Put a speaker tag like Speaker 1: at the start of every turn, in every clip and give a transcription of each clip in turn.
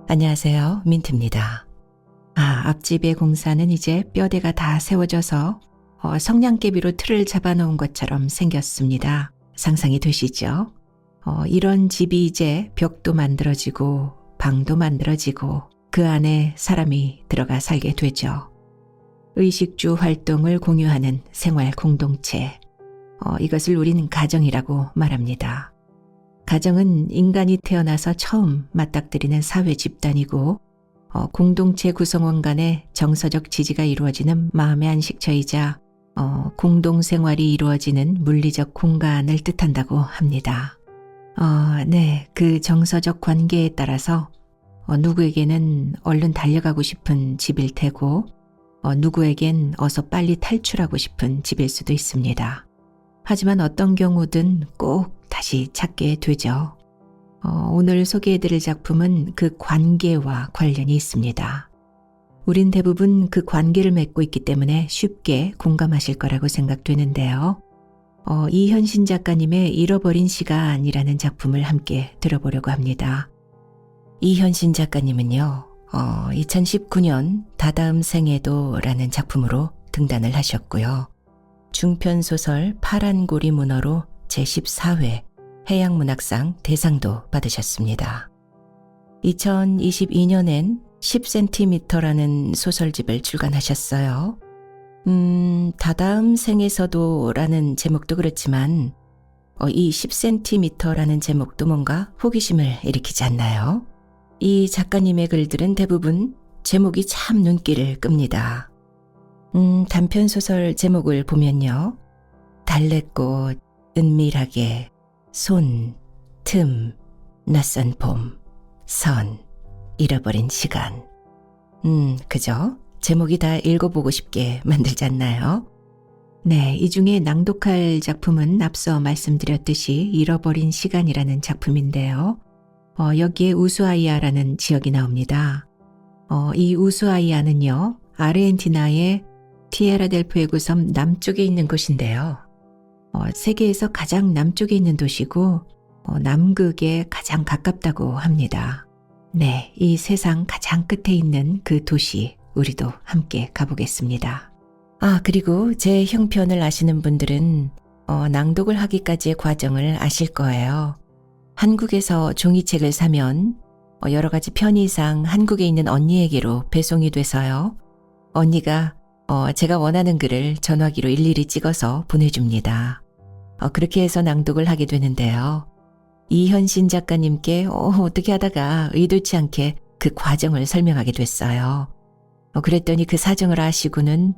Speaker 1: 안녕하세요. 민트입니다. 앞집의 공사는 이제 뼈대가 다 세워져서 성냥개비로 틀을 잡아놓은 것처럼 생겼습니다. 상상이 되시죠? 이런 집이 이제 벽도 만들어지고 방도 만들어지고 그 안에 사람이 들어가 살게 되죠. 의식주 활동을 공유하는 생활 공동체. 이것을 우리는 가정이라고 말합니다. 가정은 인간이 태어나서 처음 맞닥뜨리는 사회 집단이고 공동체 구성원 간의 정서적 지지가 이루어지는 마음의 안식처이자 공동생활이 이루어지는 물리적 공간을 뜻한다고 합니다. 그 정서적 관계에 따라서 누구에게는 얼른 달려가고 싶은 집일 테고 누구에겐 어서 빨리 탈출하고 싶은 집일 수도 있습니다. 하지만 어떤 경우든 꼭 다시 찾게 되죠. 오늘 소개해드릴 작품은 그 관계와 관련이 있습니다. 우린 대부분 그 관계를 맺고 있기 때문에 쉽게 공감하실 거라고 생각되는데요. 이현신 작가님의 잃어버린 시간이라는 작품을 함께 들어보려고 합니다. 이현신 작가님은요, 2019년 다다음 생에도라는 작품으로 등단을 하셨고요. 중편소설 파란고리 문어로 제14회 해양문학상 대상도 받으셨습니다. 2022년엔 10cm라는 소설집을 출간하셨어요. 다다음 생에서도라는 제목도 그렇지만 이 10cm라는 제목도 뭔가 호기심을 일으키지 않나요? 이 작가님의 글들은 대부분 제목이 참 눈길을 끕니다. 단편소설 제목을 보면요. 달래꽃, 은밀하게, 손, 틈, 낯선 봄, 선, 잃어버린 시간. 그죠? 제목이 다 읽어보고 싶게 만들지 않나요? 네, 이 중에 낭독할 작품은 앞서 말씀드렸듯이 잃어버린 시간이라는 작품인데요. 여기에 우수아이아라는 지역이 나옵니다. 이 우수아이아는요, 아르헨티나의 티에라델푸에고 섬 남쪽에 있는 곳인데요. 세계에서 가장 남쪽에 있는 도시고 남극에 가장 가깝다고 합니다. 네, 이 세상 가장 끝에 있는 그 도시 우리도 함께 가보겠습니다. 그리고 제 형편을 아시는 분들은 낭독을 하기까지의 과정을 아실 거예요. 한국에서 종이책을 사면 여러 가지 편의상 한국에 있는 언니에게로 배송이 돼서요. 언니가 제가 원하는 글을 전화기로 일일이 찍어서 보내줍니다. 그렇게 해서 낭독을 하게 되는데요. 이현신 작가님께 어떻게 하다가 의도치 않게 그 과정을 설명하게 됐어요. 그랬더니 그 사정을 아시고는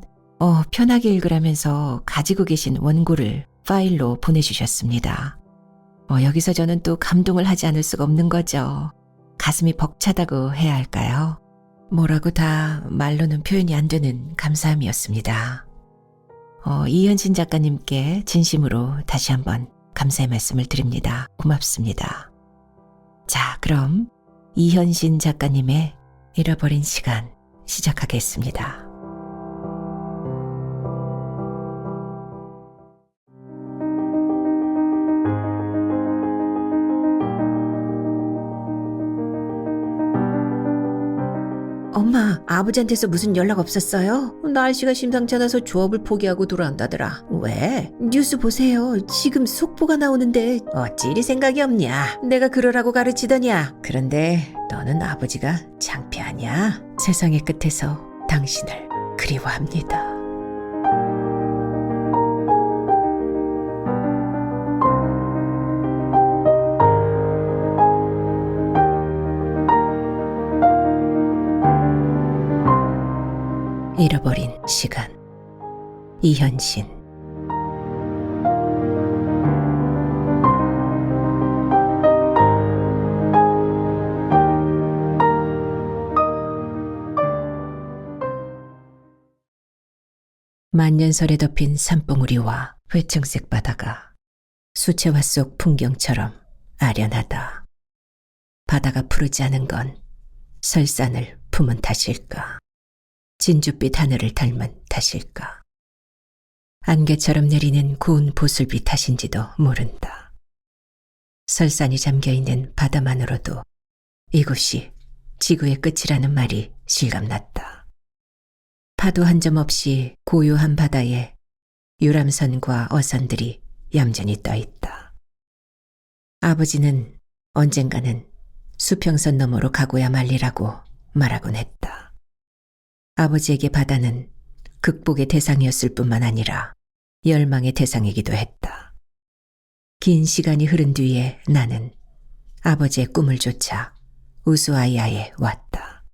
Speaker 1: 편하게 읽으라면서 가지고 계신 원고를 파일로 보내주셨습니다. 여기서 저는 또 감동을 하지 않을 수가 없는 거죠. 가슴이 벅차다고 해야 할까요? 뭐라고 다 말로는 표현이 안 되는 감사함이었습니다. 이현신 작가님께 진심으로 다시 한번 감사의 말씀을 드립니다. 고맙습니다. 자, 그럼 이현신 작가님의 잃어버린 시간 시작하겠습니다. 엄마, 아버지한테서 무슨 연락 없었어요? 날씨가 심상치 않아서 조업을 포기하고 돌아온다더라. 왜? 뉴스 보세요. 지금 속보가 나오는데 어찌 이리 생각이 없냐? 내가 그러라고 가르치더냐? 그런데 너는 아버지가 창피하냐? 세상의 끝에서 당신을 그리워합니다. 잃어버린 시간. 이현신. 만년설에 덮인 산봉우리와 회청색 바다가 수채화 속 풍경처럼 아련하다. 바다가 푸르지 않은 건 설산을 품은 탓일까? 진주빛 하늘을 닮은 탓일까? 안개처럼 내리는 고운 보슬빛 탓인지도 모른다. 설산이 잠겨있는 바다만으로도 이곳이 지구의 끝이라는 말이 실감났다. 파도 한 점 없이 고요한 바다에 유람선과 어선들이 얌전히 떠 있다. 아버지는 언젠가는 수평선 너머로 가고야 말리라고 말하곤 했다. 아버지에게 바다는 극복의 대상이었을 뿐만 아니라 열망의 대상이기도 했다. 긴 시간이 흐른 뒤에 나는 아버지의 꿈을 쫓아 우수아이아에 왔다.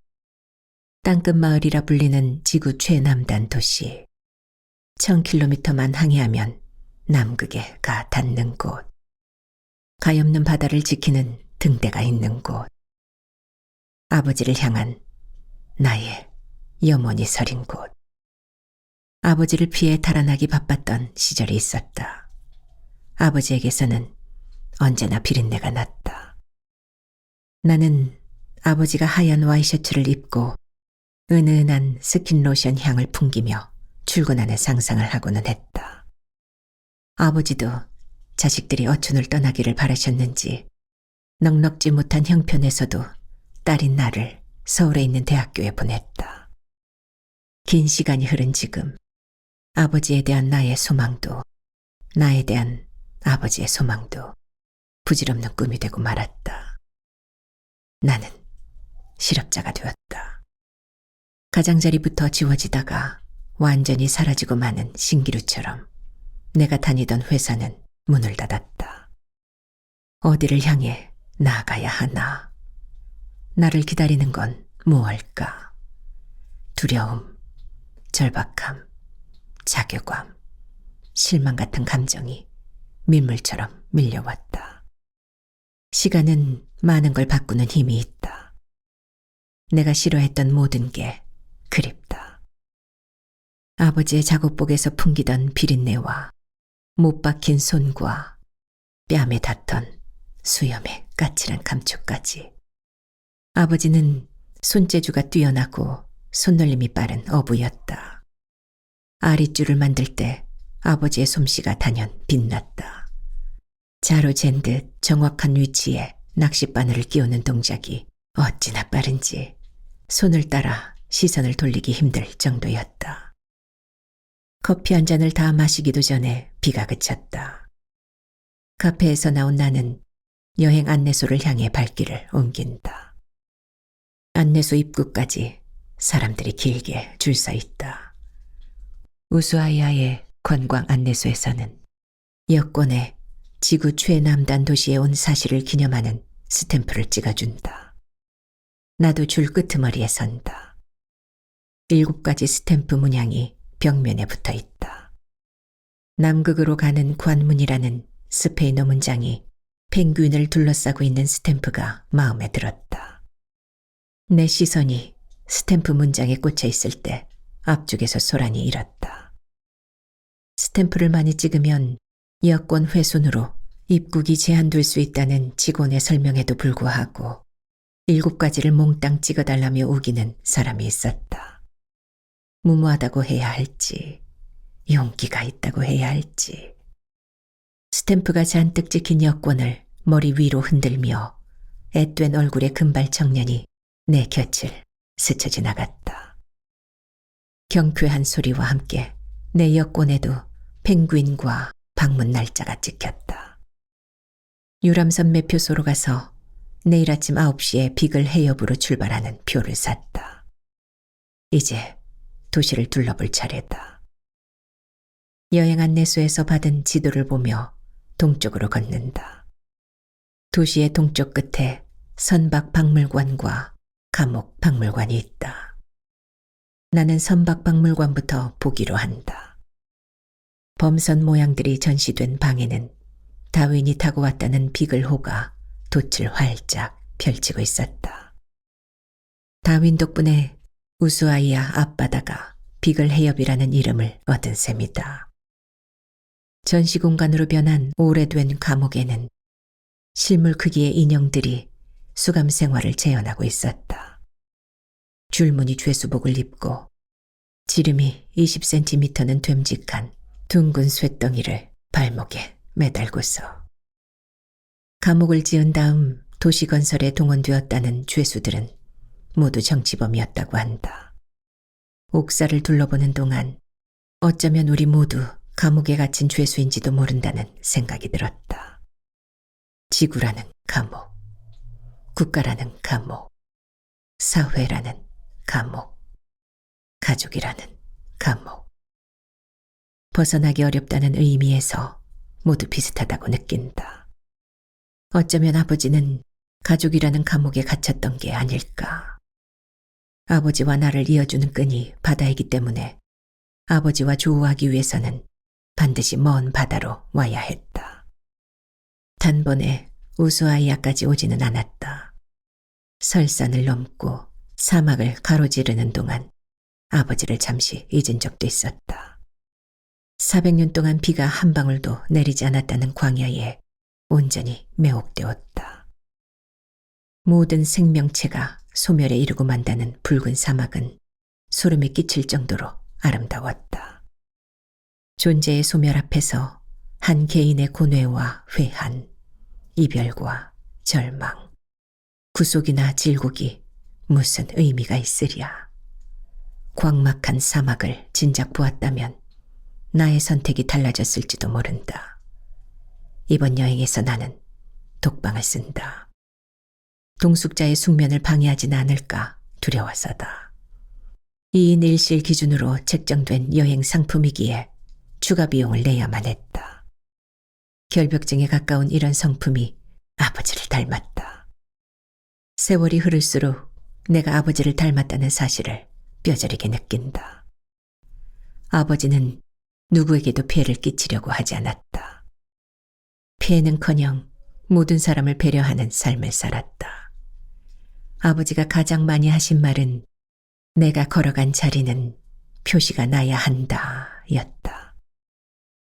Speaker 1: 땅끝 마을이라 불리는 지구 최남단 도시. 1000km만 항해하면 남극에 가 닿는 곳. 가엾는 바다를 지키는 등대가 있는 곳. 아버지를 향한 나의 염원이 서린 곳. 아버지를 피해 달아나기 바빴던 시절이 있었다. 아버지에게서는 언제나 비린내가 났다. 나는 아버지가 하얀 와이셔츠를 입고 은은한 스킨로션 향을 풍기며 출근하는 상상을 하고는 했다. 아버지도 자식들이 어촌을 떠나기를 바라셨는지 넉넉지 못한 형편에서도 딸인 나를 서울에 있는 대학교에 보냈다. 긴 시간이 흐른 지금 아버지에 대한 나의 소망도 나에 대한 아버지의 소망도 부질없는 꿈이 되고 말았다. 나는 실업자가 되었다. 가장자리부터 지워지다가 완전히 사라지고 마는 신기루처럼 내가 다니던 회사는 문을 닫았다. 어디를 향해 나아가야 하나? 나를 기다리는 건 무엇일까? 두려움, 절박함, 자괴감, 실망 같은 감정이 민물처럼 밀려왔다. 시간은 많은 걸 바꾸는 힘이 있다. 내가 싫어했던 모든 게 그립다. 아버지의 작업복에서 풍기던 비린내와 못 박힌 손과 뺨에 닿던 수염의 까칠한 감촉까지. 아버지는 손재주가 뛰어나고 손놀림이 빠른 어부였다. 아릿줄을 만들 때 아버지의 솜씨가 단연 빛났다. 자로 잰 듯 정확한 위치에 낚싯바늘을 끼우는 동작이 어찌나 빠른지 손을 따라 시선을 돌리기 힘들 정도였다. 커피 한 잔을 다 마시기도 전에 비가 그쳤다. 카페에서 나온 나는 여행 안내소를 향해 발길을 옮긴다. 안내소 입구까지 사람들이 길게 줄 서 있다. 우수아이아의 관광 안내소에서는 여권에 지구 최남단 도시에 온 사실을 기념하는 스탬프를 찍어준다. 나도 줄 끄트머리에 선다. 7가지 스탬프 문양이 벽면에 붙어 있다. 남극으로 가는 관문이라는 스페인어 문장이 펭귄을 둘러싸고 있는 스탬프가 마음에 들었다. 내 시선이 스탬프 문장에 꽂혀 있을 때 앞쪽에서 소란이 일었다. 스탬프를 많이 찍으면 여권 훼손으로 입국이 제한될 수 있다는 직원의 설명에도 불구하고 7가지를 몽땅 찍어달라며 우기는 사람이 있었다. 무모하다고 해야 할지, 용기가 있다고 해야 할지. 스탬프가 잔뜩 찍힌 여권을 머리 위로 흔들며 앳된 얼굴의 금발 청년이 내 곁을 스쳐 지나갔다. 경쾌한 소리와 함께 내 여권에도 펭귄과 방문 날짜가 찍혔다. 유람선 매표소로 가서 내일 아침 9시에 비글 해협으로 출발하는 표를 샀다. 이제 도시를 둘러볼 차례다. 여행 안내소에서 받은 지도를 보며 동쪽으로 걷는다. 도시의 동쪽 끝에 선박 박물관과 감옥 박물관이 있다. 나는 선박 박물관부터 보기로 한다. 범선 모양들이 전시된 방에는 다윈이 타고 왔다는 비글호가 돛을 활짝 펼치고 있었다. 다윈 덕분에 우수아이아 앞바다가 비글 해협이라는 이름을 얻은 셈이다. 전시 공간으로 변한 오래된 감옥에는 실물 크기의 인형들이 수감 생활을 재현하고 있었다. 줄무늬 죄수복을 입고 지름이 20cm는 됨직한 둥근 쇳덩이를 발목에 매달고서 감옥을 지은 다음 도시 건설에 동원되었다는 죄수들은 모두 정치범이었다고 한다. 옥사를 둘러보는 동안 어쩌면 우리 모두 감옥에 갇힌 죄수인지도 모른다는 생각이 들었다. 지구라는 감옥, 국가라는 감옥, 사회라는 감옥, 가족이라는 감옥. 벗어나기 어렵다는 의미에서 모두 비슷하다고 느낀다. 어쩌면 아버지는 가족이라는 감옥에 갇혔던 게 아닐까. 아버지와 나를 이어주는 끈이 바다이기 때문에 아버지와 조우하기 위해서는 반드시 먼 바다로 와야 했다. 단번에 우수아이아까지 오지는 않았다. 설산을 넘고 사막을 가로지르는 동안 아버지를 잠시 잊은 적도 있었다. 400년 동안 비가 한 방울도 내리지 않았다는 광야에 온전히 매혹되었다. 모든 생명체가 소멸에 이르고 만다는 붉은 사막은 소름이 끼칠 정도로 아름다웠다. 존재의 소멸 앞에서 한 개인의 고뇌와 회한, 이별과 절망, 구속이나 질곡이 무슨 의미가 있으랴. 광막한 사막을 진작 보았다면 나의 선택이 달라졌을지도 모른다. 이번 여행에서 나는 독방을 쓴다. 동숙자의 숙면을 방해하지는 않을까 두려워서다. 2인 1실 기준으로 책정된 여행 상품이기에 추가 비용을 내야만 했다. 결벽증에 가까운 이런 성품이 아버지를 닮았다. 세월이 흐를수록 내가 아버지를 닮았다는 사실을 뼈저리게 느낀다. 아버지는 누구에게도 피해를 끼치려고 하지 않았다. 피해는커녕 모든 사람을 배려하는 삶을 살았다. 아버지가 가장 많이 하신 말은 내가 걸어간 자리는 표시가 나야 한다 였다.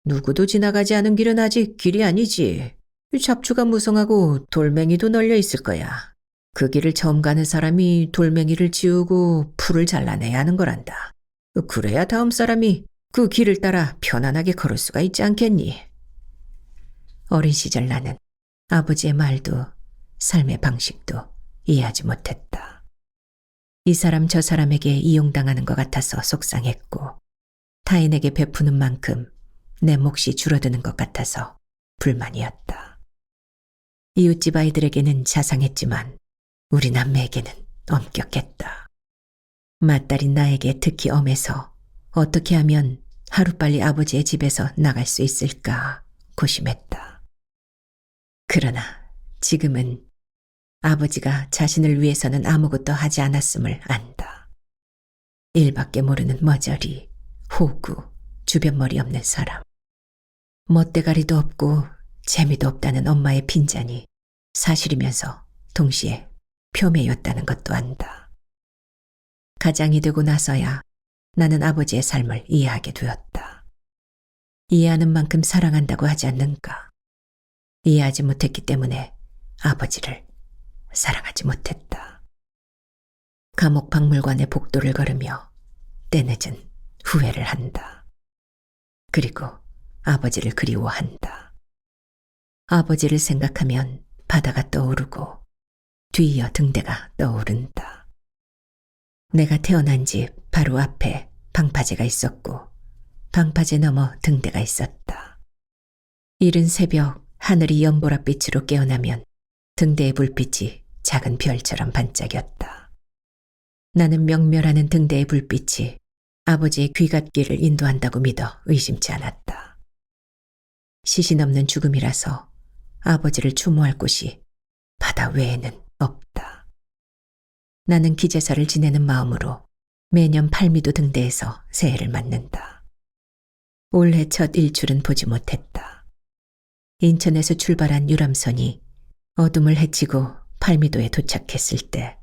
Speaker 1: 누구도 지나가지 않은 길은 아직 길이 아니지. 잡초가 무성하고 돌멩이도 널려 있을 거야. 그 길을 처음 가는 사람이 돌멩이를 지우고 풀을 잘라내야 하는 거란다. 그래야 다음 사람이 그 길을 따라 편안하게 걸을 수가 있지 않겠니? 어린 시절 나는 아버지의 말도 삶의 방식도 이해하지 못했다. 이 사람 저 사람에게 이용당하는 것 같아서 속상했고 타인에게 베푸는 만큼 내 몫이 줄어드는 것 같아서 불만이었다. 이웃집 아이들에게는 자상했지만 우리 남매에게는 엄격했다. 맏딸인 나에게 특히 엄해서 어떻게 하면 하루빨리 아버지의 집에서 나갈 수 있을까 고심했다. 그러나 지금은 아버지가 자신을 위해서는 아무것도 하지 않았음을 안다. 일밖에 모르는 머저리, 호구, 주변머리 없는 사람. 멋대가리도 없고 재미도 없다는 엄마의 빈잔이 사실이면서 동시에 표매였다는 것도 안다. 가장이 되고 나서야 나는 아버지의 삶을 이해하게 되었다. 이해하는 만큼 사랑한다고 하지 않는가. 이해하지 못했기 때문에 아버지를 사랑하지 못했다. 감옥 박물관의 복도를 걸으며 때늦은 후회를 한다. 그리고 아버지를 그리워한다. 아버지를 생각하면 바다가 떠오르고 뒤이어 등대가 떠오른다. 내가 태어난 집 바로 앞에 방파제가 있었고 방파제 너머 등대가 있었다. 이른 새벽 하늘이 연보랏빛으로 깨어나면 등대의 불빛이 작은 별처럼 반짝였다. 나는 명멸하는 등대의 불빛이 아버지의 귀갓길을 인도한다고 믿어 의심치 않았다. 시신 없는 죽음이라서 아버지를 추모할 곳이 바다 외에는 없다. 나는 기제사를 지내는 마음으로 매년 팔미도 등대에서 새해를 맞는다. 올해 첫 일출은 보지 못했다. 인천에서 출발한 유람선이 어둠을 헤치고 팔미도에 도착했을 때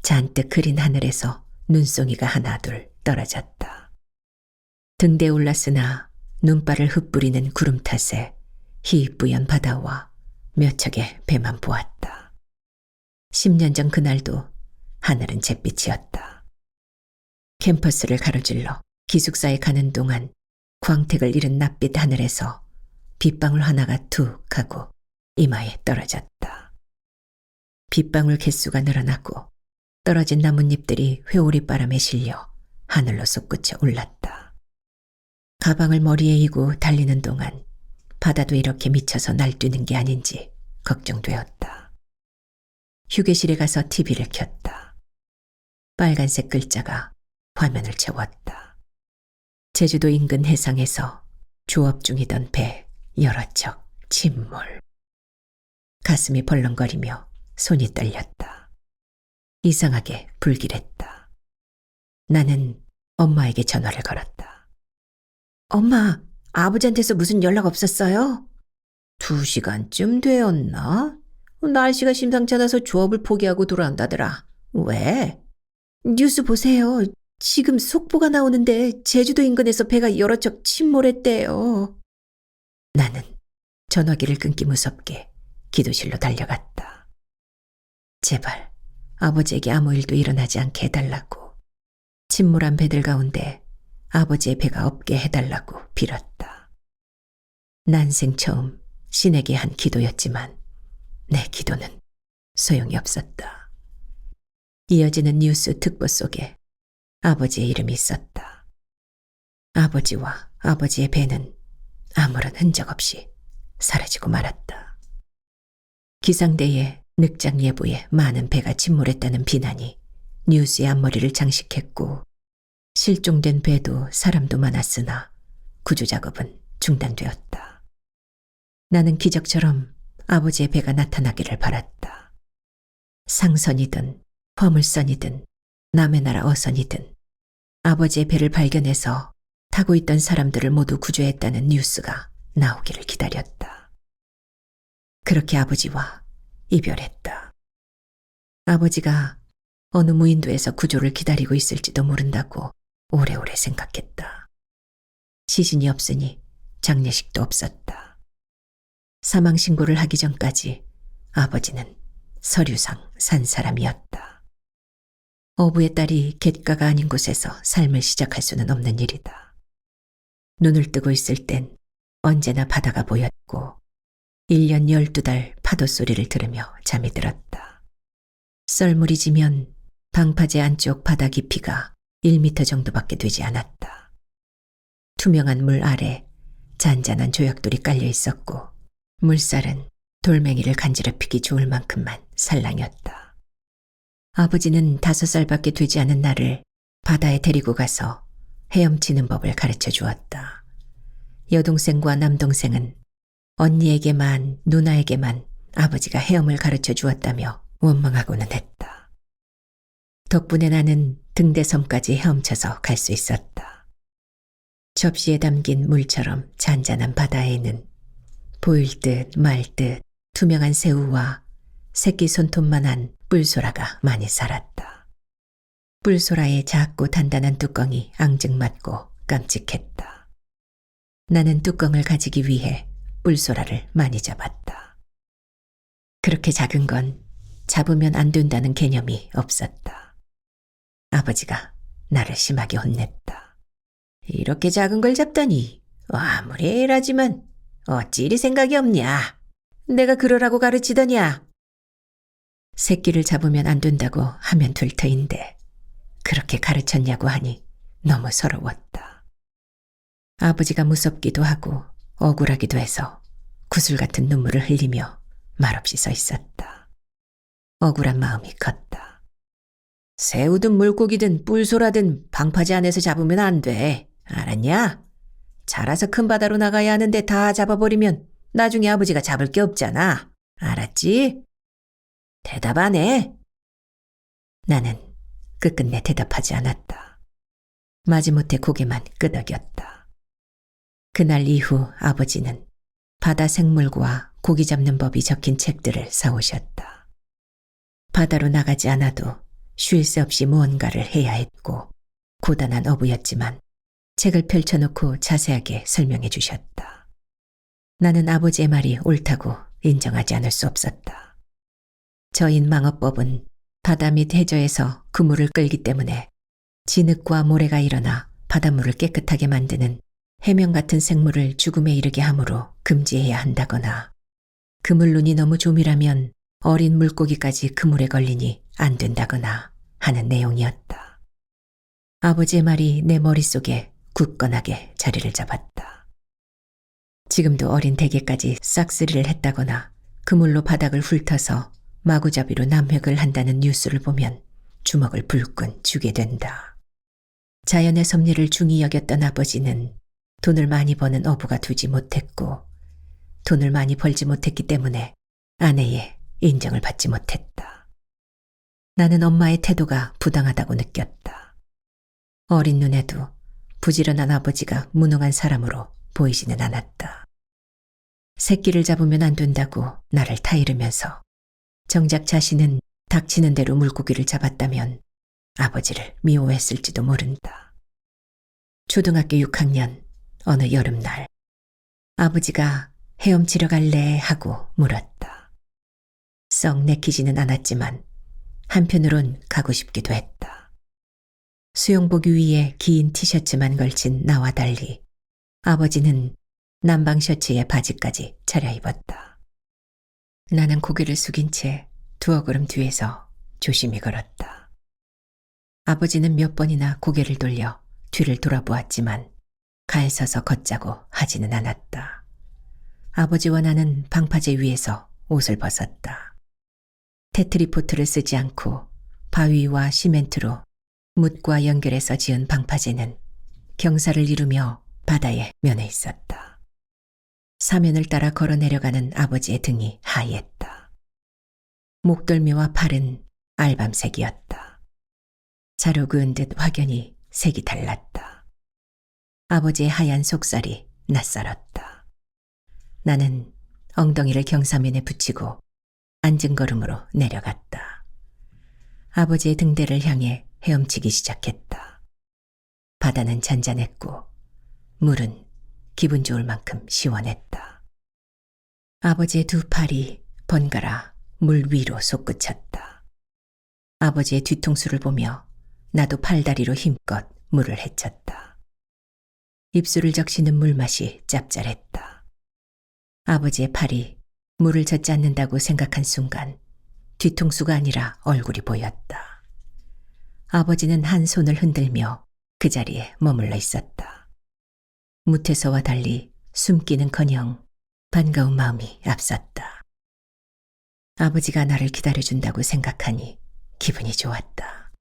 Speaker 1: 잔뜩 흐린 하늘에서 눈송이가 하나둘 떨어졌다. 등대에 올랐으나 눈발을 흩뿌리는 구름 탓에 희뿌연 바다와 몇 척의 배만 보았다. 10년 전 그날도 하늘은 잿빛이었다. 캠퍼스를 가로질러 기숙사에 가는 동안 광택을 잃은 낯빛 하늘에서 빗방울 하나가 툭 하고 이마에 떨어졌다. 빗방울 개수가 늘어나고 떨어진 나뭇잎들이 회오리 바람에 실려 하늘로 솟구쳐 올랐다. 가방을 머리에 이고 달리는 동안 바다도 이렇게 미쳐서 날뛰는 게 아닌지 걱정되었다. 휴게실에 가서 TV를 켰다. 빨간색 글자가 화면을 채웠다. 제주도 인근 해상에서 조업 중이던 배 여러 척 침몰. 가슴이 벌렁거리며 손이 떨렸다. 이상하게 불길했다. 나는 엄마에게 전화를 걸었다. 엄마, 아버지한테서 무슨 연락 없었어요? 2시간쯤 되었나? 날씨가 심상치 않아서 조업을 포기하고 돌아온다더라. 왜? 뉴스 보세요. 지금 속보가 나오는데 제주도 인근에서 배가 여러 척 침몰했대요. 나는 전화기를 끊기 무섭게 기도실로 달려갔다. 제발 아버지에게 아무 일도 일어나지 않게 해달라고. 침몰한 배들 가운데 아버지의 배가 없게 해달라고 빌었다. 난생 처음 신에게 한 기도였지만 내 기도는 소용이 없었다. 이어지는 뉴스 특보 속에 아버지의 이름이 있었다. 아버지와 아버지의 배는 아무런 흔적 없이 사라지고 말았다. 기상대의 늑장 예보에 많은 배가 침몰했다는 비난이 뉴스의 앞머리를 장식했고 실종된 배도 사람도 많았으나 구조 작업은 중단되었다. 나는 기적처럼 아버지의 배가 나타나기를 바랐다. 상선이든 화물선이든 남의 나라 어선이든 아버지의 배를 발견해서 타고 있던 사람들을 모두 구조했다는 뉴스가 나오기를 기다렸다. 그렇게 아버지와 이별했다. 아버지가 어느 무인도에서 구조를 기다리고 있을지도 모른다고 오래오래 생각했다. 시신이 없으니 장례식도 없었다. 사망신고를 하기 전까지 아버지는 서류상 산 사람이었다. 어부의 딸이 갯가가 아닌 곳에서 삶을 시작할 수는 없는 일이다. 눈을 뜨고 있을 땐 언제나 바다가 보였고 1년 12달 파도 소리를 들으며 잠이 들었다. 썰물이 지면 방파제 안쪽 바다 깊이가 1m 정도밖에 되지 않았다. 투명한 물 아래 잔잔한 조약돌이 깔려 있었고 물살은 돌멩이를 간지럽히기 좋을 만큼만 살랑이었다. 아버지는 5살밖에 되지 않은 나를 바다에 데리고 가서 헤엄치는 법을 가르쳐 주었다. 여동생과 남동생은 언니에게만 누나에게만 아버지가 헤엄을 가르쳐 주었다며 원망하고는 했다. 덕분에 나는 등대섬까지 헤엄쳐서 갈 수 있었다. 접시에 담긴 물처럼 잔잔한 바다에는 보일 듯 말 듯 투명한 새우와 새끼 손톱만한 뿔소라가 많이 살았다. 뿔소라의 작고 단단한 뚜껑이 앙증맞고 깜찍했다. 나는 뚜껑을 가지기 위해 뿔소라를 많이 잡았다. 그렇게 작은 건 잡으면 안 된다는 개념이 없었다. 아버지가 나를 심하게 혼냈다. 이렇게 작은 걸 잡다니 아무리 애라지만 어찌 이리 생각이 없냐. 내가 그러라고 가르치더냐. 새끼를 잡으면 안 된다고 하면 될 터인데 그렇게 가르쳤냐고 하니 너무 서러웠다. 아버지가 무섭기도 하고 억울하기도 해서 구슬 같은 눈물을 흘리며 말없이 서 있었다. 억울한 마음이 컸다. 새우든 물고기든 뿔소라든 방파제 안에서 잡으면 안 돼. 알았냐? 자라서 큰 바다로 나가야 하는데 다 잡아버리면 나중에 아버지가 잡을 게 없잖아. 알았지? 대답 안 해. 나는 끝끝내 대답하지 않았다. 마지못해 고개만 끄덕였다. 그날 이후 아버지는 바다 생물과 고기 잡는 법이 적힌 책들을 사오셨다. 바다로 나가지 않아도 쉴 새 없이 무언가를 해야 했고 고단한 어부였지만 책을 펼쳐놓고 자세하게 설명해 주셨다. 나는 아버지의 말이 옳다고 인정하지 않을 수 없었다. 저인망어법은 바다 및 해저에서 그물을 끌기 때문에 진흙과 모래가 일어나 바닷물을 깨끗하게 만드는 해명 같은 생물을 죽음에 이르게 하므로 금지해야 한다거나 그물 눈이 너무 조밀하면 어린 물고기까지 그물에 걸리니 안 된다거나 하는 내용이었다. 아버지의 말이 내 머릿속에 굳건하게 자리를 잡았다. 지금도 어린 대게까지 싹쓸이를 했다거나 그물로 바닥을 훑어서 마구잡이로 남획을 한다는 뉴스를 보면 주먹을 불끈 쥐게 된다. 자연의 섭리를 중히 여겼던 아버지는 돈을 많이 버는 어부가 두지 못했고 돈을 많이 벌지 못했기 때문에 아내의 인정을 받지 못했다. 나는 엄마의 태도가 부당하다고 느꼈다. 어린 눈에도 부지런한 아버지가 무능한 사람으로 보이지는 않았다. 새끼를 잡으면 안 된다고 나를 타이르면서 정작 자신은 닥치는 대로 물고기를 잡았다면 아버지를 미워했을지도 모른다. 초등학교 6학년 어느 여름날 아버지가 헤엄치러 갈래 하고 물었다. 썩 내키지는 않았지만 한편으론 가고 싶기도 했다. 수영복 위에 긴 티셔츠만 걸친 나와 달리 아버지는 남방 셔츠에 바지까지 차려입었다. 나는 고개를 숙인 채 두어 걸음 뒤에서 조심히 걸었다. 아버지는 몇 번이나 고개를 돌려 뒤를 돌아보았지만 가에 서서 걷자고 하지는 않았다. 아버지와 나는 방파제 위에서 옷을 벗었다. 테트리포트를 쓰지 않고 바위와 시멘트로 뭇과 연결해서 지은 방파제는 경사를 이루며 바다에 면해 있었다. 사면을 따라 걸어 내려가는 아버지의 등이 하였다. 목덜미와 팔은 알밤색이었다. 자료 그은 듯 확연히 색이 달랐다. 아버지의 하얀 속살이 낯설었다. 나는 엉덩이를 경사면에 붙이고 앉은 걸음으로 내려갔다. 아버지의 등대를 향해 헤엄치기 시작했다. 바다는 잔잔했고 물은 기분 좋을 만큼 시원했다. 아버지의 두 팔이 번갈아 물 위로 솟구쳤다. 아버지의 뒤통수를 보며 나도 팔다리로 힘껏 물을 헤쳤다. 입술을 적시는 물맛이 짭짤했다. 아버지의 팔이 물을 젓지 않는다고 생각한 순간 뒤통수가 아니라 얼굴이 보였다. 아버지는 한 손을 흔들며 그 자리에 머물러 있었다. 무태서와 달리 숨기는커녕 반가운 마음이 앞섰다. 아버지가 나를 기다려준다고 생각하니 기분이 좋았다.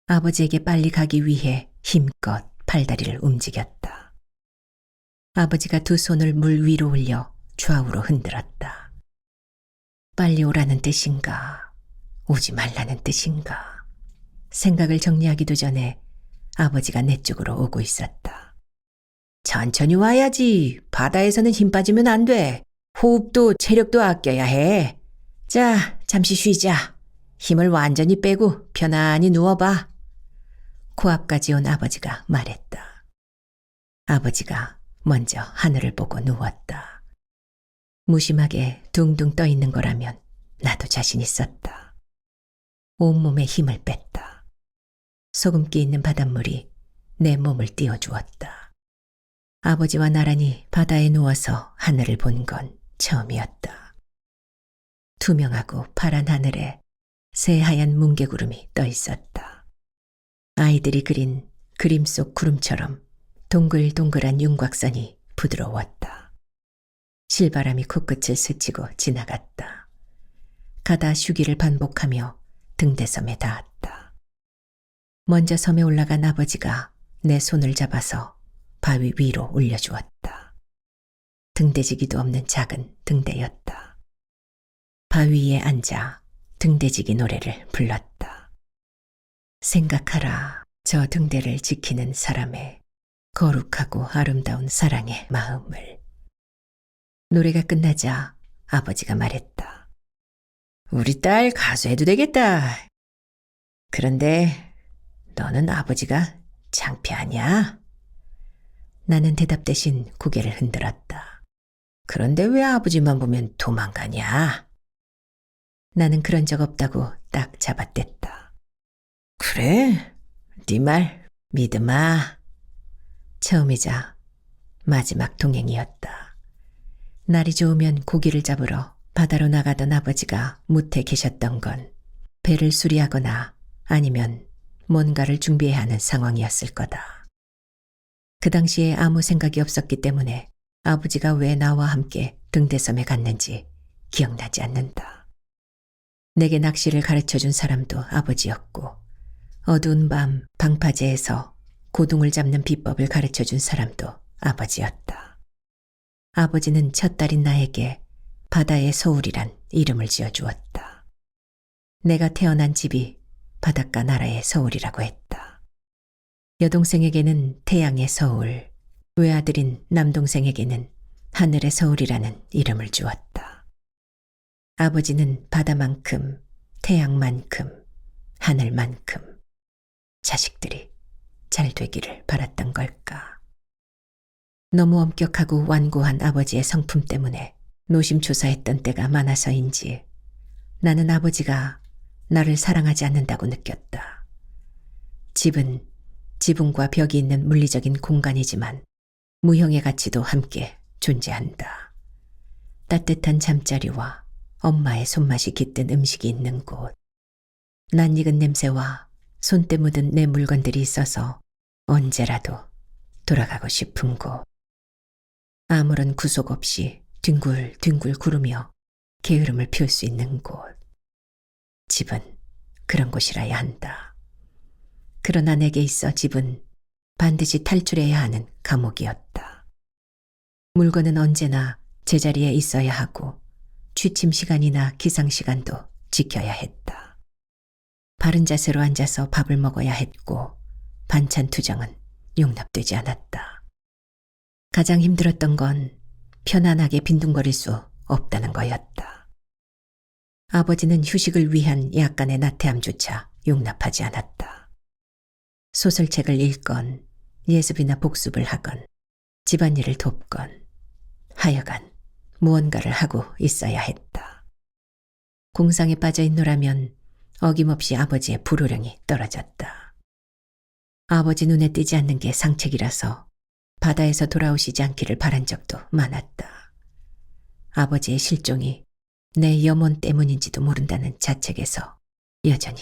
Speaker 1: 아버지에게 빨리 가기 위해 힘껏 팔다리를 움직였다. 아버지가 두 손을 물 위로 올려 좌우로 흔들었다. 빨리 오라는 뜻인가, 오지 말라는 뜻인가. 생각을 정리하기도 전에 아버지가 내 쪽으로 오고 있었다. 천천히 와야지. 바다에서는 힘 빠지면 안 돼. 호흡도 체력도 아껴야 해. 자, 잠시 쉬자. 힘을 완전히 빼고 편안히 누워봐. 코앞까지 온 아버지가 말했다. 아버지가 먼저 하늘을 보고 누웠다. 무심하게 둥둥 떠 있는 거라면 나도 자신 있었다. 온몸에 힘을 뺐다. 소금기 있는 바닷물이 내 몸을 띄워주었다. 아버지와 나란히 바다에 누워서 하늘을 본 건 처음이었다. 투명하고 파란 하늘에 새하얀 뭉게구름이 떠 있었다. 아이들이 그린 그림 속 구름처럼 동글동글한 윤곽선이 부드러웠다. 실바람이 코끝을 스치고 지나갔다. 가다 쉬기를 반복하며 등대섬에 닿았다. 먼저 섬에 올라간 아버지가 내 손을 잡아서 바위 위로 올려주었다. 등대지기도 없는 작은 등대였다. 바위에 앉아 등대지기 노래를 불렀다. 생각하라, 저 등대를 지키는 사람의 거룩하고 아름다운 사랑의 마음을. 노래가 끝나자 아버지가 말했다. 우리 딸 가수해도 되겠다. 그런데 너는 아버지가 창피하냐? 나는 대답 대신 고개를 흔들었다. 그런데 왜 아버지만 보면 도망가냐? 나는 그런 적 없다고 딱 잡아댔다. 그래? 네 말 믿음아. 처음이자 마지막 동행이었다. 날이 좋으면 고기를 잡으러 바다로 나가던 아버지가 무태 계셨던 건 배를 수리하거나 아니면 뭔가를 준비해야 하는 상황이었을 거다. 그 당시에 아무 생각이 없었기 때문에 아버지가 왜 나와 함께 등대섬에 갔는지 기억나지 않는다. 내게 낚시를 가르쳐준 사람도 아버지였고, 어두운 밤 방파제에서 고둥을 잡는 비법을 가르쳐준 사람도 아버지였다. 아버지는 첫 딸인 나에게 바다의 서울이란 이름을 지어주었다. 내가 태어난 집이 바닷가 나라의 서울이라고 했다. 여동생에게는 태양의 서울, 외아들인 남동생에게는 하늘의 서울이라는 이름을 주었다. 아버지는 바다만큼, 태양만큼, 하늘만큼 자식들이 잘 되기를 바랐던 걸까. 너무 엄격하고 완고한 아버지의 성품 때문에 노심초사했던 때가 많아서인지 나는 아버지가 나를 사랑하지 않는다고 느꼈다. 집은 지붕과 벽이 있는 물리적인 공간이지만 무형의 가치도 함께 존재한다. 따뜻한 잠자리와 엄마의 손맛이 깃든 음식이 있는 곳, 낯익은 냄새와 손때 묻은 내 물건들이 있어서 언제라도 돌아가고 싶은 곳, 아무런 구속 없이 뒹굴뒹굴 구르며 게으름을 피울 수 있는 곳. 집은 그런 곳이라야 한다. 그러나 내게 있어 집은 반드시 탈출해야 하는 감옥이었다. 물건은 언제나 제자리에 있어야 하고 취침 시간이나 기상 시간도 지켜야 했다. 바른 자세로 앉아서 밥을 먹어야 했고 반찬 투정은 용납되지 않았다. 가장 힘들었던 건 편안하게 빈둥거릴 수 없다는 거였다. 아버지는 휴식을 위한 약간의 나태함조차 용납하지 않았다. 소설책을 읽건 예습이나 복습을 하건 집안일을 돕건 하여간 무언가를 하고 있어야 했다. 공상에 빠져 있노라면 어김없이 아버지의 불호령이 떨어졌다. 아버지 눈에 띄지 않는 게 상책이라서 바다에서 돌아오시지 않기를 바란 적도 많았다. 아버지의 실종이 내 염원 때문인지도 모른다는 자책에서 여전히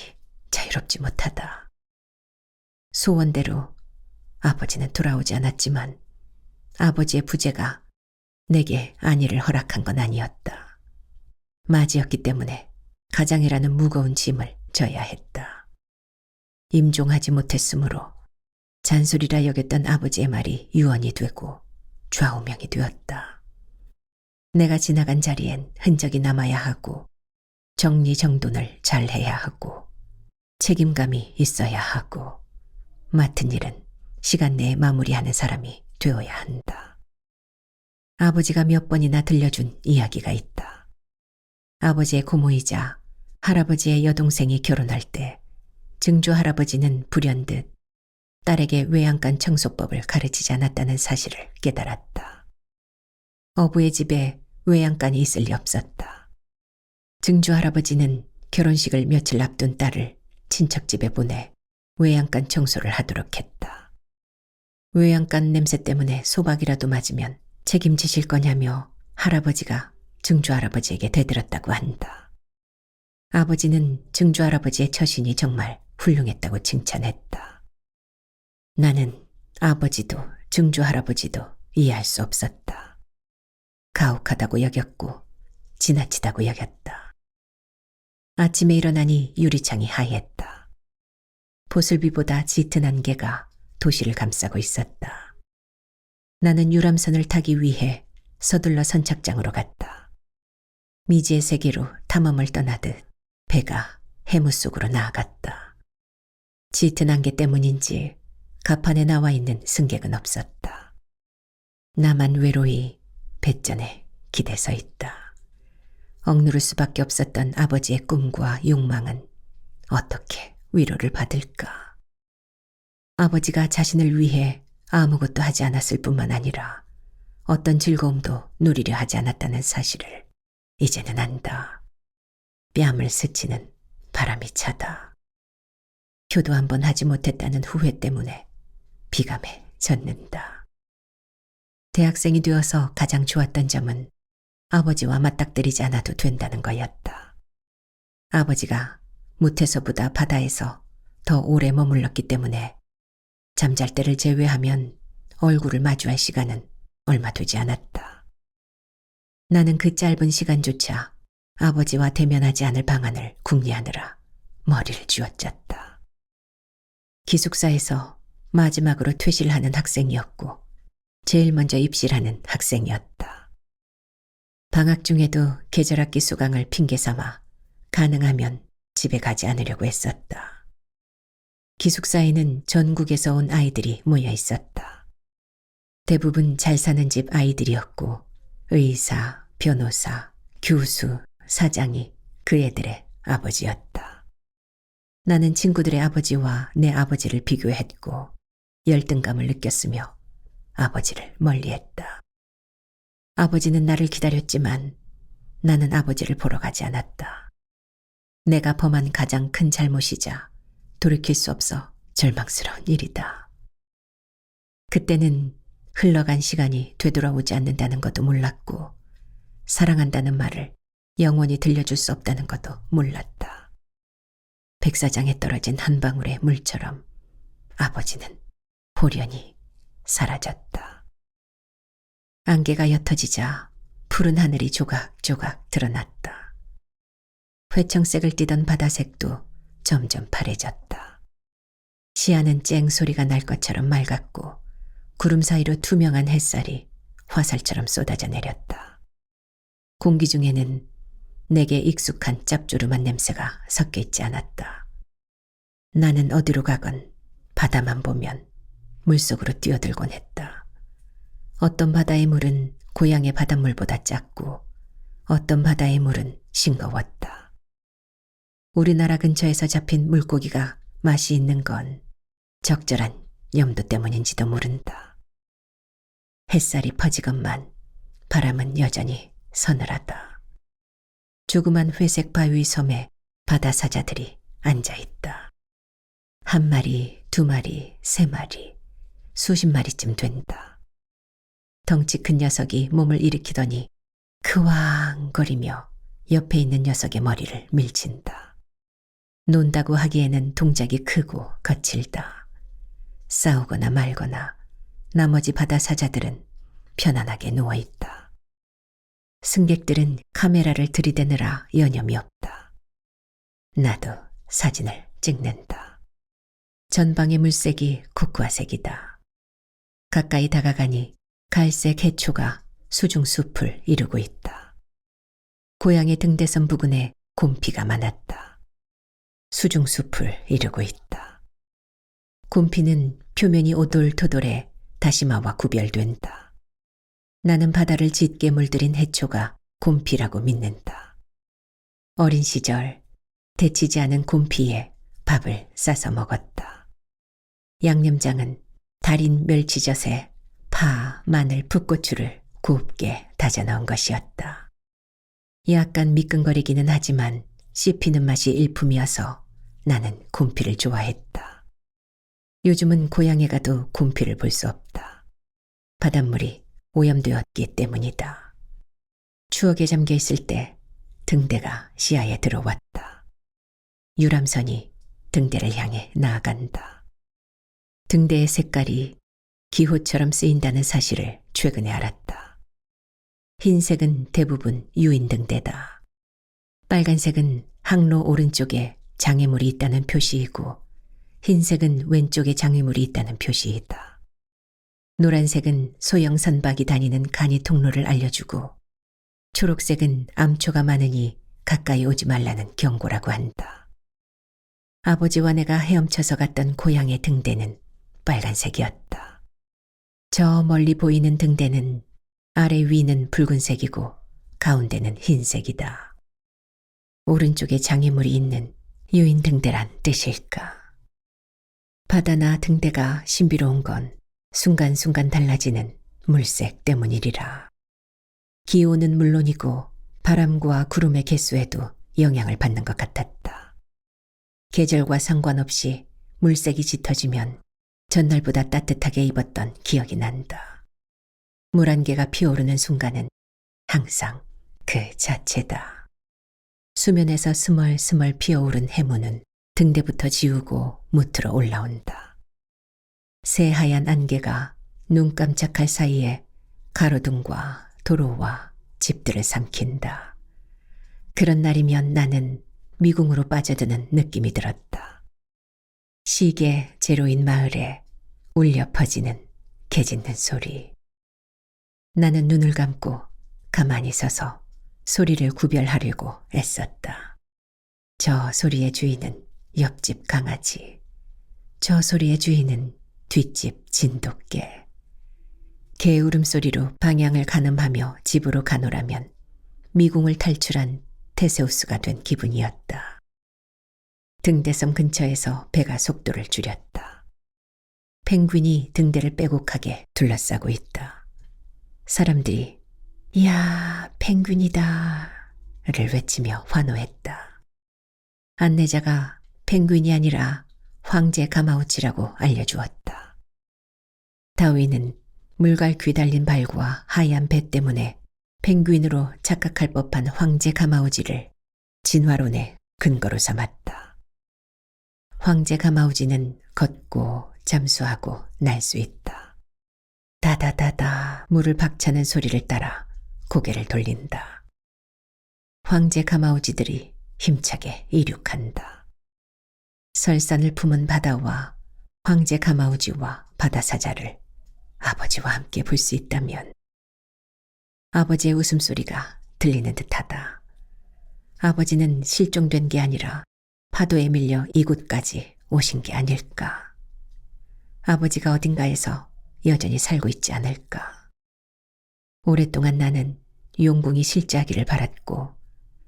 Speaker 1: 자유롭지 못하다. 소원대로 아버지는 돌아오지 않았지만 아버지의 부재가 내게 안위를 허락한 건 아니었다. 맞이였기 때문에 가장이라는 무거운 짐을 져야 했다. 임종하지 못했으므로 잔소리라 여겼던 아버지의 말이 유언이 되고 좌우명이 되었다. 내가 지나간 자리엔 흔적이 남아야 하고 정리정돈을 잘 해야 하고 책임감이 있어야 하고 맡은 일은 시간 내에 마무리하는 사람이 되어야 한다. 아버지가 몇 번이나 들려준 이야기가 있다. 아버지의 고모이자 할아버지의 여동생이 결혼할 때 증조 할아버지는 불현듯 딸에게 외양간 청소법을 가르치지 않았다는 사실을 깨달았다. 어부의 집에 외양간이 있을 리 없었다. 증조 할아버지는 결혼식을 며칠 앞둔 딸을 친척집에 보내 외양간 청소를 하도록 했다. 외양간 냄새 때문에 소박이라도 맞으면 책임지실 거냐며 할아버지가 증조 할아버지에게 대들었다고 한다. 아버지는 증조 할아버지의 처신이 정말 훌륭했다고 칭찬했다. 나는 아버지도 증조 할아버지도 이해할 수 없었다. 가혹하다고 여겼고 지나치다고 여겼다. 아침에 일어나니 유리창이 하였다. 보슬비보다 짙은 안개가 도시를 감싸고 있었다. 나는 유람선을 타기 위해 서둘러 선착장으로 갔다. 미지의 세계로 탐험을 떠나듯 배가 해무 속으로 나아갔다. 짙은 안개 때문인지 갑판에 나와 있는 승객은 없었다. 나만 외로이 뱃전에 기대 서 있다. 억누를 수밖에 없었던 아버지의 꿈과 욕망은 어떻게 위로를 받을까? 아버지가 자신을 위해 아무것도 하지 않았을 뿐만 아니라 어떤 즐거움도 누리려 하지 않았다는 사실을 이제는 안다. 뺨을 스치는 바람이 차다. 효도 한 번 하지 못했다는 후회 때문에 비감에 젖는다. 대학생이 되어서 가장 좋았던 점은 아버지와 맞닥뜨리지 않아도 된다는 거였다. 아버지가 무태서보다 바다에서 더 오래 머물렀기 때문에 잠잘 때를 제외하면 얼굴을 마주할 시간은 얼마 되지 않았다. 나는 그 짧은 시간조차 아버지와 대면하지 않을 방안을 궁리하느라 머리를 쥐어짰다. 기숙사에서 마지막으로 퇴실하는 학생이었고 제일 먼저 입실하는 학생이었다. 방학 중에도 계절학기 수강을 핑계 삼아 가능하면 집에 가지 않으려고 했었다. 기숙사에는 전국에서 온 아이들이 모여 있었다. 대부분 잘 사는 집 아이들이었고 의사, 변호사, 교수, 사장이 그 애들의 아버지였다. 나는 친구들의 아버지와 내 아버지를 비교했고 열등감을 느꼈으며 아버지를 멀리했다. 아버지는 나를 기다렸지만 나는 아버지를 보러 가지 않았다. 내가 범한 가장 큰 잘못이자 돌이킬 수 없어 절망스러운 일이다. 그때는 흘러간 시간이 되돌아오지 않는다는 것도 몰랐고 사랑한다는 말을 영원히 들려줄 수 없다는 것도 몰랐다. 백사장에 떨어진 한 방울의 물처럼 아버지는 호련히 사라졌다. 안개가 옅어지자 푸른 하늘이 조각조각 드러났다. 회청색을 띠던 바다색도 점점 파래졌다. 시야는 쨍 소리가 날 것처럼 맑았고 구름 사이로 투명한 햇살이 화살처럼 쏟아져 내렸다. 공기 중에는 내게 익숙한 짭조름한 냄새가 섞여 있지 않았다. 나는 어디로 가건 바다만 보면 물속으로 뛰어들곤 했다. 어떤 바다의 물은 고향의 바닷물보다 작고 어떤 바다의 물은 싱거웠다. 우리나라 근처에서 잡힌 물고기가 맛이 있는 건 적절한 염도 때문인지도 모른다. 햇살이 퍼지건만 바람은 여전히 서늘하다. 조그만 회색 바위 섬에 바다 사자들이 앉아있다. 한 마리, 두 마리, 세 마리, 수십 마리쯤 된다. 덩치 큰 녀석이 몸을 일으키더니 크왕거리며 옆에 있는 녀석의 머리를 밀친다. 논다고 하기에는 동작이 크고 거칠다. 싸우거나 말거나 나머지 바다 사자들은 편안하게 누워있다. 승객들은 카메라를 들이대느라 여념이 없다. 나도 사진을 찍는다. 전방의 물색이 코코아색이다. 가까이 다가가니 갈색 해초가 수중숲을 이루고 있다. 고향의 등대섬 부근에 곰피가 많았다. 수중숲을 이루고 있다. 곰피는 표면이 오돌토돌해 다시마와 구별된다. 나는 바다를 짙게 물들인 해초가 곰피라고 믿는다. 어린 시절 데치지 않은 곰피에 밥을 싸서 먹었다. 양념장은 달인 멸치젓에 파, 마늘, 풋고추를 곱게 다져 넣은 것이었다. 약간 미끈거리기는 하지만 씹히는 맛이 일품이어서 나는 곰피를 좋아했다. 요즘은 고향에 가도 곰피를 볼 수 없다. 바닷물이 오염되었기 때문이다. 추억에 잠겨 있을 때 등대가 시야에 들어왔다. 유람선이 등대를 향해 나아간다. 등대의 색깔이 기호처럼 쓰인다는 사실을 최근에 알았다. 흰색은 대부분 유인등대다. 빨간색은 항로 오른쪽에 장애물이 있다는 표시이고 흰색은 왼쪽에 장애물이 있다는 표시이다. 노란색은 소형 선박이 다니는 간이 통로를 알려주고 초록색은 암초가 많으니 가까이 오지 말라는 경고라고 한다. 아버지와 내가 헤엄쳐서 갔던 고향의 등대는 빨간색이었다. 저 멀리 보이는 등대는 아래 위는 붉은색이고 가운데는 흰색이다. 오른쪽에 장애물이 있는 유인 등대란 뜻일까? 바다나 등대가 신비로운 건 순간순간 달라지는 물색 때문이리라. 기온은 물론이고 바람과 구름의 개수에도 영향을 받는 것 같았다. 계절과 상관없이 물색이 짙어지면 전날보다 따뜻하게 입었던 기억이 난다. 물 한 개가 피어오르는 순간은 항상 그 자체다. 수면에서 스멀스멀 피어오른 해무는 등대부터 지우고 무트러 올라온다. 새하얀 안개가 눈 깜짝할 사이에 가로등과 도로와 집들을 삼킨다. 그런 날이면 나는 미궁으로 빠져드는 느낌이 들었다. 시계 제로인 마을에 울려 퍼지는 개 짖는 소리. 나는 눈을 감고 가만히 서서 소리를 구별하려고 애썼다. 저 소리의 주인은 옆집 강아지. 저 소리의 주인은 뒷집 진돗개. 개 울음소리로 방향을 가늠하며 집으로 가노라면 미궁을 탈출한 테세우스가 된 기분이었다. 등대섬 근처에서 배가 속도를 줄였다. 펭귄이 등대를 빼곡하게 둘러싸고 있다. 사람들이 "이야, 펭귄이다" 를 외치며 환호했다. 안내자가 펭귄이 아니라 황제 가마우치라고 알려주었다. 다윈은 물갈 귀 달린 발과 하얀 배 때문에 펭귄으로 착각할 법한 황제 가마우지를 진화론의 근거로 삼았다. 황제 가마우지는 걷고 잠수하고 날 수 있다. 다다다다 물을 박차는 소리를 따라 고개를 돌린다. 황제 가마우지들이 힘차게 이륙한다. 설산을 품은 바다와 황제 가마우지와 바다사자를 아버지와 함께 볼 수 있다면. 아버지의 웃음소리가 들리는 듯하다. 아버지는 실종된 게 아니라 파도에 밀려 이곳까지 오신 게 아닐까. 아버지가 어딘가에서 여전히 살고 있지 않을까. 오랫동안 나는 용궁이 실제하기를 바랐고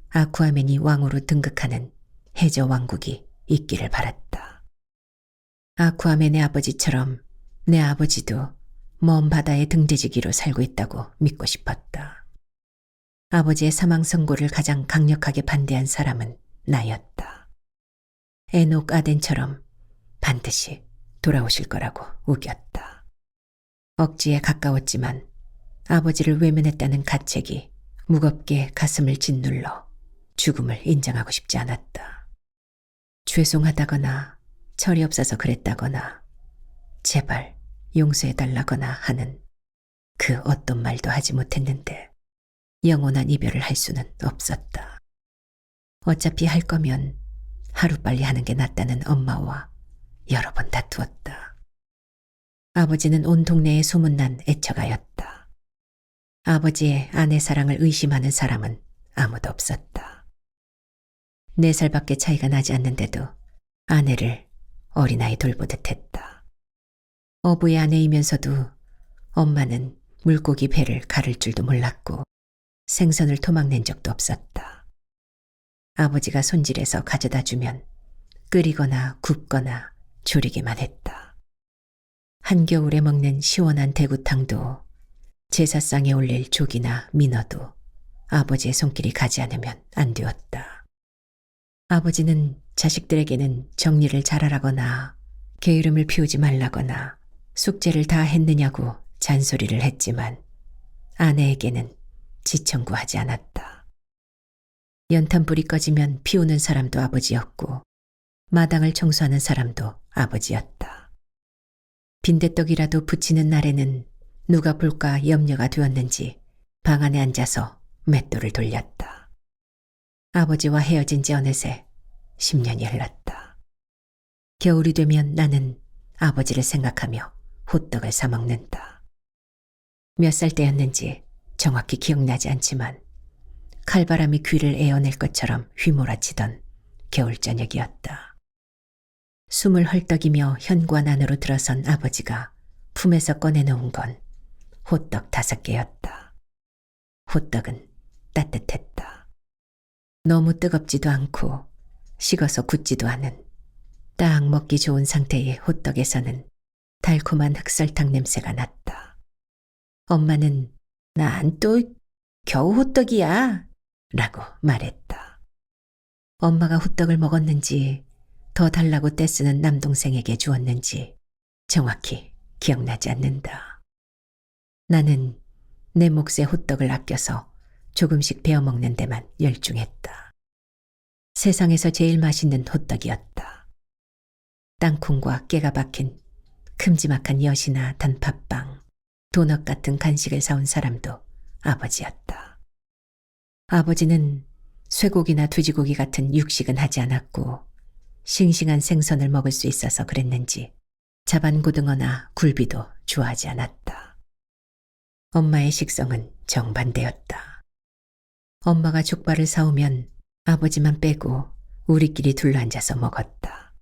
Speaker 1: 아쿠아맨이 왕으로 등극하는 해저 왕국이 있기를 바랐다. 아쿠아맨의 아버지처럼 내 아버지도 먼 바다의 등대지기로 살고 있다고 믿고 싶었다. 아버지의 사망 선고를 가장 강력하게 반대한 사람은 나였다. 에녹 아덴처럼 반드시 돌아오실 거라고 우겼다. 억지에 가까웠지만 아버지를 외면했다는 가책이 무겁게 가슴을 짓눌러 죽음을 인정하고 싶지 않았다. 죄송하다거나 철이 없어서 그랬다거나 제발 용서해달라거나 하는 그 어떤 말도 하지 못했는데 영원한 이별을 할 수는 없었다. 어차피 할 거면 하루빨리 하는 게 낫다는 엄마와 여러 번 다투었다. 아버지는 온 동네에 소문난 애처가였다. 아버지의 아내 사랑을 의심하는 사람은 아무도 없었다. 4살밖에 차이가 나지 않는데도 아내를 어린아이 돌보듯 했다. 어부의 아내이면서도 엄마는 물고기 배를 가를 줄도 몰랐고 생선을 토막낸 적도 없었다. 아버지가 손질해서 가져다 주면 끓이거나 굽거나 조리기만 했다. 한겨울에 먹는 시원한 대구탕도 제사상에 올릴 조기나 민어도 아버지의 손길이 가지 않으면 안 되었다. 아버지는 자식들에게는 정리를 잘하라거나 게으름을 피우지 말라거나 숙제를 다 했느냐고 잔소리를 했지만 아내에게는 지청구하지 않았다. 연탄불이 꺼지면 피우는 사람도 아버지였고 마당을 청소하는 사람도 아버지였다. 빈대떡이라도 부치는 날에는 누가 볼까 염려가 되었는지 방 안에 앉아서 맷돌을 돌렸다. 아버지와 헤어진 지 어느새 10년이 흘렀다. 겨울이 되면 나는 아버지를 생각하며 호떡을 사 먹는다. 몇 살 때였는지 정확히 기억나지 않지만 칼바람이 귀를 에어낼 것처럼 휘몰아치던 겨울 저녁이었다. 숨을 헐떡이며 현관 안으로 들어선 아버지가 품에서 꺼내놓은 건 호떡 5개였다. 호떡은 따뜻했다. 너무 뜨겁지도 않고 식어서 굳지도 않은 딱 먹기 좋은 상태의 호떡에서는 달콤한 흑설탕 냄새가 났다. 엄마는 "난 또 겨우 호떡이야" 라고 말했다. 엄마가 호떡을 먹었는지 더 달라고 떼쓰는 남동생에게 주었는지 정확히 기억나지 않는다. 나는 내 몫의 호떡을 아껴서 조금씩 베어 먹는 데만 열중했다. 세상에서 제일 맛있는 호떡이었다. 땅콩과 깨가 박힌 큼지막한 엿이나 단팥빵, 도넛 같은 간식을 사온 사람도 아버지였다. 아버지는 쇠고기나 돼지고기 같은 육식은 하지 않았고 싱싱한 생선을 먹을 수 있어서 그랬는지 자반고등어나 굴비도 좋아하지 않았다. 엄마의 식성은 정반대였다. 엄마가 족발을 사오면 아버지만 빼고 우리끼리 둘러앉아서 먹었다.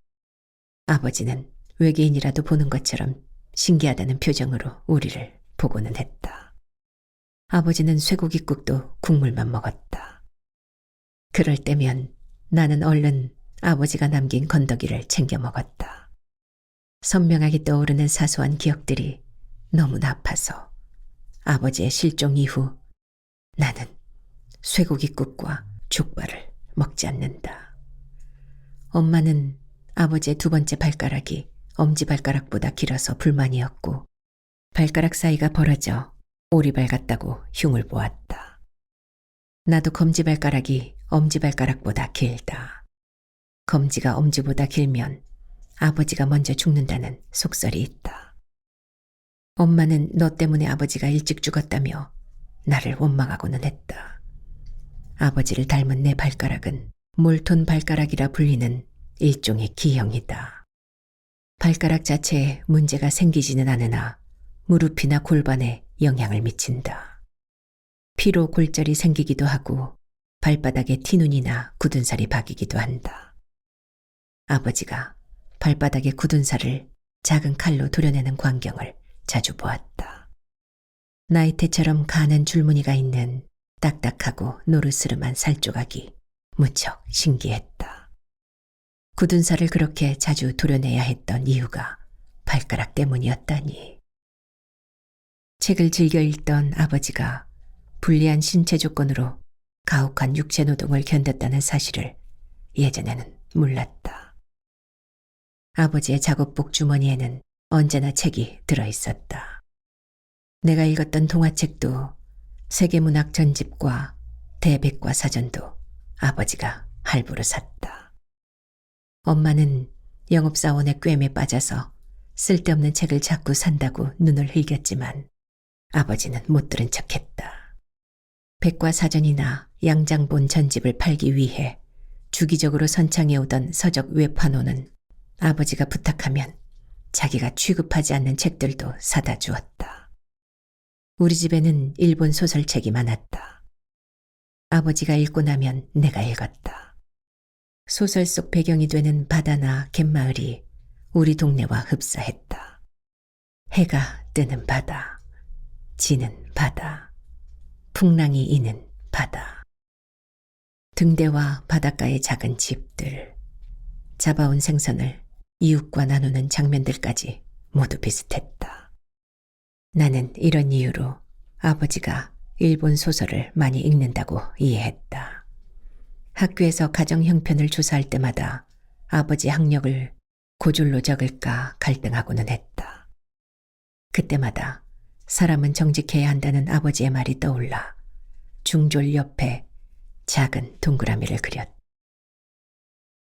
Speaker 1: 아버지는 외계인이라도 보는 것처럼 신기하다는 표정으로 우리를 보고는 했다. 아버지는 쇠고기국도 국물만 먹었다. 그럴 때면 나는 얼른 아버지가 남긴 건더기를 챙겨 먹었다. 선명하게 떠오르는 사소한 기억들이 너무나 아파서 아버지의 실종 이후 나는 쇠고기국과 족발을 먹지 않는다. 엄마는 아버지의 두 번째 발가락이 엄지발가락보다 길어서 불만이었고 발가락 사이가 벌어져 오리발 같다고 흉을 보았다. 나도 검지발가락이 엄지발가락보다 길다. 검지가 엄지보다 길면 아버지가 먼저 죽는다는 속설이 있다. 엄마는 너 때문에 아버지가 일찍 죽었다며 나를 원망하고는 했다. 아버지를 닮은 내 발가락은 몰톤 발가락이라 불리는 일종의 기형이다. 발가락 자체에 문제가 생기지는 않으나 무릎이나 골반에 영향을 미친다. 피로 골절이 생기기도 하고 발바닥에 티눈이나 굳은 살이 박이기도 한다. 아버지가 발바닥에 굳은 살을 작은 칼로 도려내는 광경을 자주 보았다. 나이테처럼 가는 줄무늬가 있는 딱딱하고 노르스름한 살조각이 무척 신기했다. 굳은 살을 그렇게 자주 도려내야 했던 이유가 발가락 때문이었다니. 책을 즐겨 읽던 아버지가 불리한 신체 조건으로 가혹한 육체 노동을 견뎠다는 사실을 예전에는 몰랐다. 아버지의 작업복 주머니에는 언제나 책이 들어있었다. 내가 읽었던 동화책도 세계문학 전집과 대백과 사전도 아버지가 할부로 샀다. 엄마는 영업사원의 꿰매 빠져서 쓸데없는 책을 자꾸 산다고 눈을 흘겼지만 아버지는 못 들은 척했다. 백과사전이나 양장본 전집을 팔기 위해 주기적으로 선창해오던 서적 외판호는 아버지가 부탁하면 자기가 취급하지 않는 책들도 사다 주었다. 우리 집에는 일본 소설책이 많았다. 아버지가 읽고 나면 내가 읽었다. 소설 속 배경이 되는 바다나 갯마을이 우리 동네와 흡사했다. 해가 뜨는 바다, 지는 바다, 풍랑이 이는 바다. 등대와 바닷가의 작은 집들, 잡아온 생선을 이웃과 나누는 장면들까지 모두 비슷했다. 나는 이런 이유로 아버지가 일본 소설을 많이 읽는다고 이해했다. 학교에서 가정 형편을 조사할 때마다 아버지 학력을 고졸로 적을까 갈등하고는 했다. 그때마다 사람은 정직해야 한다는 아버지의 말이 떠올라 중졸 옆에 작은 동그라미를 그렸다.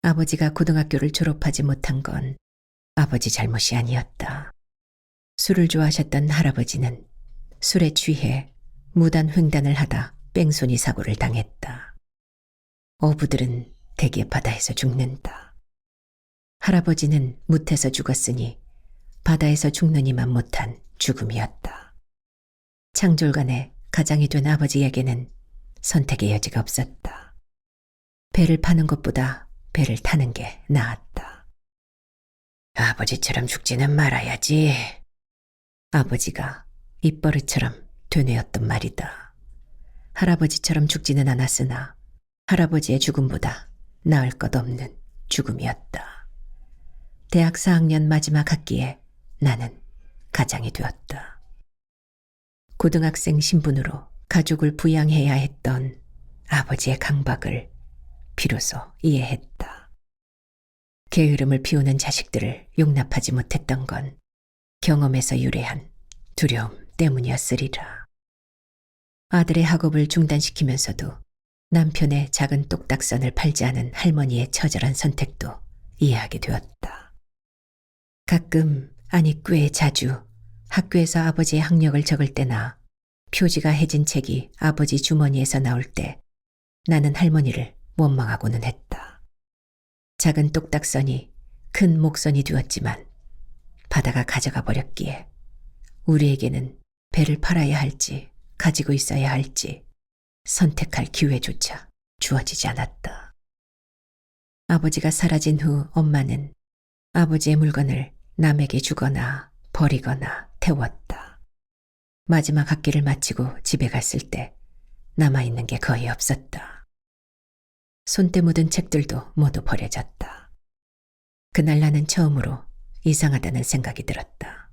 Speaker 1: 아버지가 고등학교를 졸업하지 못한 건 아버지 잘못이 아니었다. 술을 좋아하셨던 할아버지는 술에 취해 무단 횡단을 하다 뺑소니 사고를 당했다. 어부들은 대개 바다에서 죽는다. 할아버지는 묻혀서 죽었으니 바다에서 죽느니만 못한 죽음이었다. 창졸간에 가장이 된 아버지에게는 선택의 여지가 없었다. 배를 파는 것보다 배를 타는 게 나았다. 아버지처럼 죽지는 말아야지. 아버지가 입버릇처럼 되뇌었던 말이다. 할아버지처럼 죽지는 않았으나 할아버지의 죽음보다 나을 것 없는 죽음이었다. 대학 4학년 마지막 학기에 나는 가장이 되었다. 고등학생 신분으로 가족을 부양해야 했던 아버지의 강박을 비로소 이해했다. 게으름을 피우는 자식들을 용납하지 못했던 건 경험에서 유래한 두려움 때문이었으리라. 아들의 학업을 중단시키면서도 남편의 작은 똑딱선을 팔지 않은 할머니의 처절한 선택도 이해하게 되었다. 가끔, 아니 꽤 자주 학교에서 아버지의 학력을 적을 때나 표지가 해진 책이 아버지 주머니에서 나올 때 나는 할머니를 원망하고는 했다. 작은 똑딱선이 큰 목선이 되었지만 바다가 가져가 버렸기에 우리에게는 배를 팔아야 할지 가지고 있어야 할지 선택할 기회조차 주어지지 않았다. 아버지가 사라진 후 엄마는 아버지의 물건을 남에게 주거나 버리거나 태웠다. 마지막 학기를 마치고 집에 갔을 때 남아있는 게 거의 없었다. 손때 묻은 책들도 모두 버려졌다. 그날 나는 처음으로 이상하다는 생각이 들었다.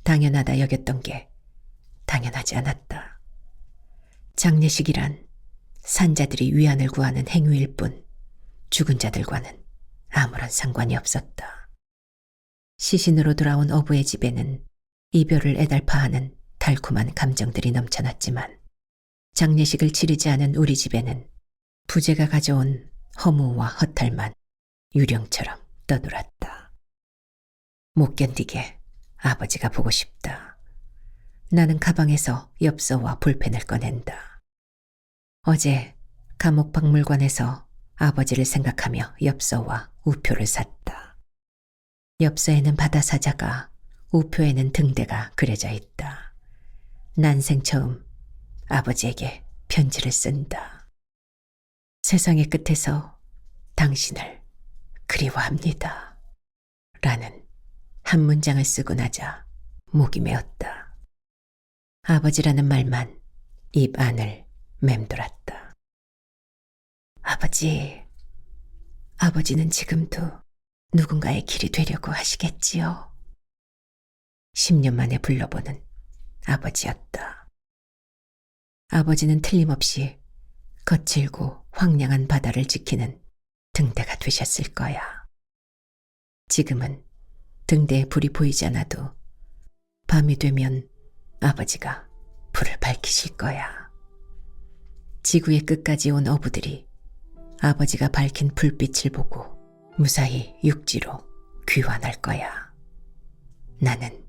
Speaker 1: 당연하다 여겼던 게 당연하지 않았다. 장례식이란 산자들이 위안을 구하는 행위일 뿐 죽은 자들과는 아무런 상관이 없었다. 시신으로 돌아온 어부의 집에는 이별을 애달파하는 달콤한 감정들이 넘쳐났지만 장례식을 치르지 않은 우리 집에는 부제가 가져온 허무와 허탈만 유령처럼 떠돌았다. 못 견디게 아버지가 보고 싶다. 나는 가방에서 엽서와 볼펜을 꺼낸다. 어제 감옥박물관에서 아버지를 생각하며 엽서와 우표를 샀다. 엽서에는 바다사자가, 우표에는 등대가 그려져 있다. 난생 처음 아버지에게 편지를 쓴다. 세상의 끝에서 당신을 그리워합니다. 라는 한 문장을 쓰고 나자 목이 메었다. 아버지라는 말만 입 안을 맴돌았다. 아버지는 지금도 누군가의 길이 되려고 하시겠지요. 10년 만에 불러보는 아버지였다. 아버지는 틀림없이 거칠고 황량한 바다를 지키는 등대가 되셨을 거야. 지금은 등대에 불이 보이지 않아도 밤이 되면 아버지가 불을 밝히실 거야. 지구의 끝까지 온 어부들이 아버지가 밝힌 불빛을 보고 무사히 육지로 귀환할 거야. 나는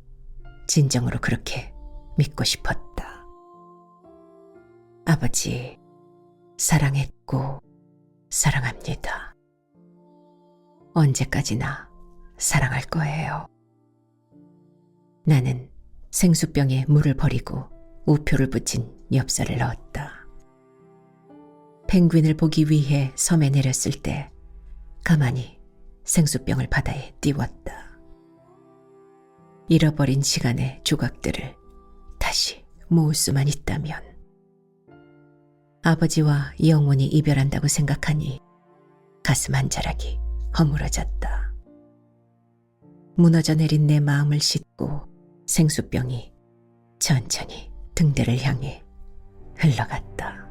Speaker 1: 진정으로 그렇게 믿고 싶었다. 아버지, 사랑했고 사랑합니다. 언제까지나 사랑할 거예요. 나는 생수병에 물을 버리고 우표를 붙인 엽서를 넣었다. 펭귄을 보기 위해 섬에 내렸을 때 가만히 생수병을 바다에 띄웠다. 잃어버린 시간의 조각들을 다시 모을 수만 있다면. 아버지와 영원히 이별한다고 생각하니 가슴 한 자락이 허물어졌다. 무너져 내린 내 마음을 싣고 생수병이 천천히 등대를 향해 흘러갔다.